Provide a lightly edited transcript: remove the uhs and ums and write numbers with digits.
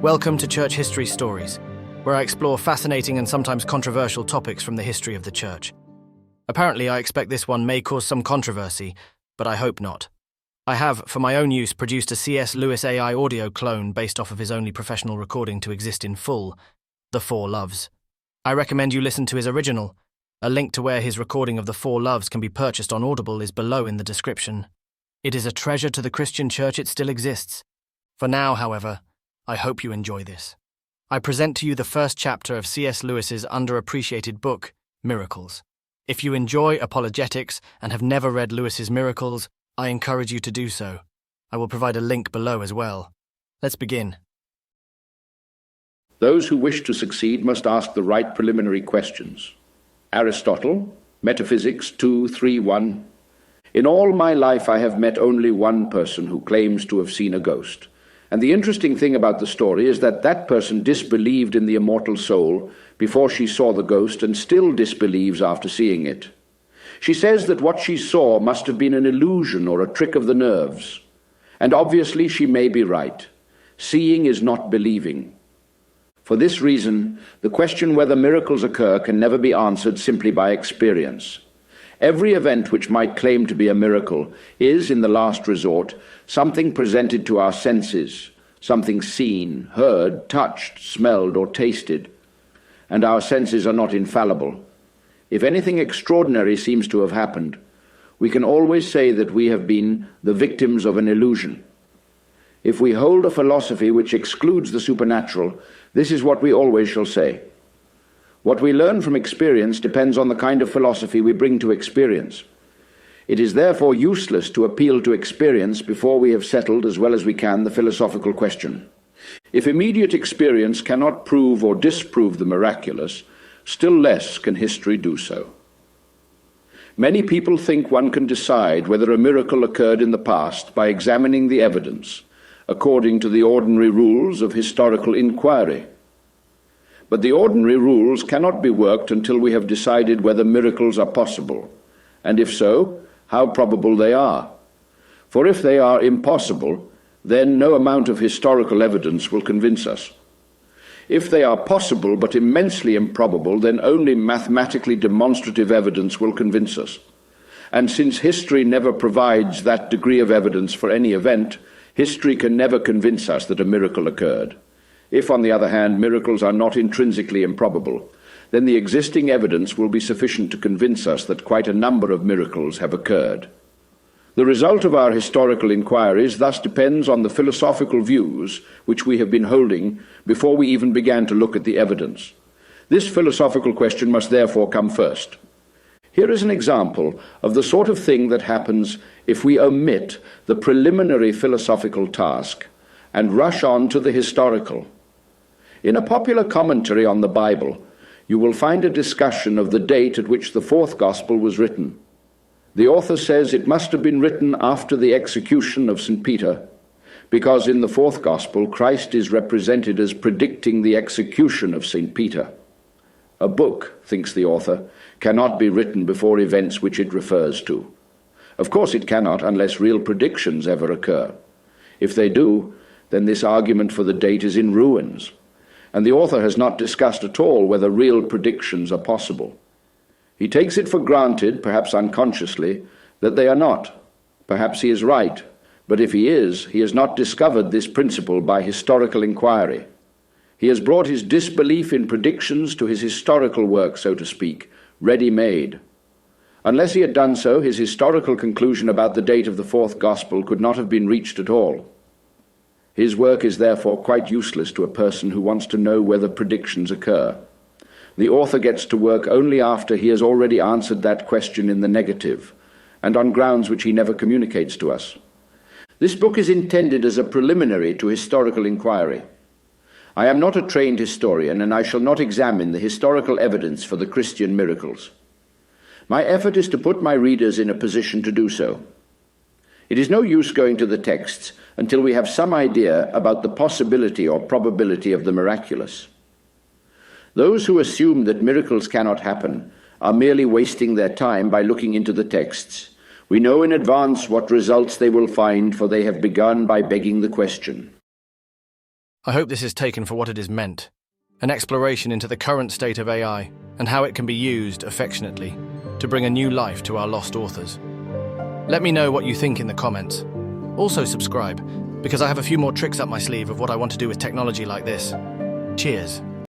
Welcome to Church History Stories, where I explore fascinating and sometimes controversial topics from the history of the Church. Apparently, I expect this one may cause some controversy, but I hope not. I have, for my own use, produced a C.S. Lewis AI audio clone based off of his only professional recording to exist in full, The Four Loves. I recommend you listen to his original. A link to where his recording of The Four Loves can be purchased on Audible is below in the description. It is a treasure to the Christian Church. It still exists. For now, however, I hope you enjoy this. I present to you the first chapter of C.S. Lewis's underappreciated book, Miracles. If you enjoy apologetics and have never read Lewis's Miracles, I encourage you to do so. I will provide a link below as well. Let's begin. Those who wish to succeed must ask the right preliminary questions. Aristotle, Metaphysics 2:3-1. In all my life I have met only one person who claims to have seen a ghost. And the interesting thing about the story is that that person disbelieved in the immortal soul before she saw the ghost and still disbelieves after seeing it. She says that what she saw must have been an illusion or a trick of the nerves. And obviously she may be right. Seeing is not believing. For this reason, the question whether miracles occur can never be answered simply by experience. Every event which might claim to be a miracle is, in the last resort, something presented to our senses, something seen, heard, touched, smelled, or tasted. And our senses are not infallible. If anything extraordinary seems to have happened, we can always say that we have been the victims of an illusion. If we hold a philosophy which excludes the supernatural, this is what we always shall say. What we learn from experience depends on the kind of philosophy we bring to experience. It is therefore useless to appeal to experience before we have settled as well as we can the philosophical question. If immediate experience cannot prove or disprove the miraculous, still less can history do so. Many people think one can decide whether a miracle occurred in the past by examining the evidence, according to the ordinary rules of historical inquiry. But the ordinary rules cannot be worked until we have decided whether miracles are possible, and if so, how probable they are. For if they are impossible, then no amount of historical evidence will convince us. If they are possible but immensely improbable, then only mathematically demonstrative evidence will convince us. And since history never provides that degree of evidence for any event, history can never convince us that a miracle occurred. If, on the other hand, miracles are not intrinsically improbable, then the existing evidence will be sufficient to convince us that quite a number of miracles have occurred. The result of our historical inquiries thus depends on the philosophical views which we have been holding before we even began to look at the evidence. This philosophical question must therefore come first. Here is an example of the sort of thing that happens if we omit the preliminary philosophical task and rush on to the historical. In a popular commentary on the Bible, you will find a discussion of the date at which the fourth gospel was written. The author says it must have been written after the execution of St. Peter, because in the fourth gospel Christ is represented as predicting the execution of St. Peter. A book, thinks the author, cannot be written before events which it refers to. Of course it cannot unless real predictions ever occur. If they do, then this argument for the date is in ruins. And the author has not discussed at all whether real predictions are possible. He takes it for granted, perhaps unconsciously, that they are not. Perhaps he is right, but if he is, he has not discovered this principle by historical inquiry. He has brought his disbelief in predictions to his historical work, so to speak, ready-made. Unless he had done so, his historical conclusion about the date of the fourth gospel could not have been reached at all. His work is therefore quite useless to a person who wants to know whether predictions occur. The author gets to work only after he has already answered that question in the negative, and on grounds which he never communicates to us. This book is intended as a preliminary to historical inquiry. I am not a trained historian, and I shall not examine the historical evidence for the Christian miracles. My effort is to put my readers in a position to do so. It is no use going to the texts until we have some idea about the possibility or probability of the miraculous. Those who assume that miracles cannot happen are merely wasting their time by looking into the texts, We know in advance what results they will find, for they have begun by begging the question. I hope this is taken for what it is meant, an exploration into the current state of AI and how it can be used affectionately to bring a new life to our lost authors. Let me know what you think in the comments. Also subscribe, because I have a few more tricks up my sleeve of what I want to do with technology like this. Cheers.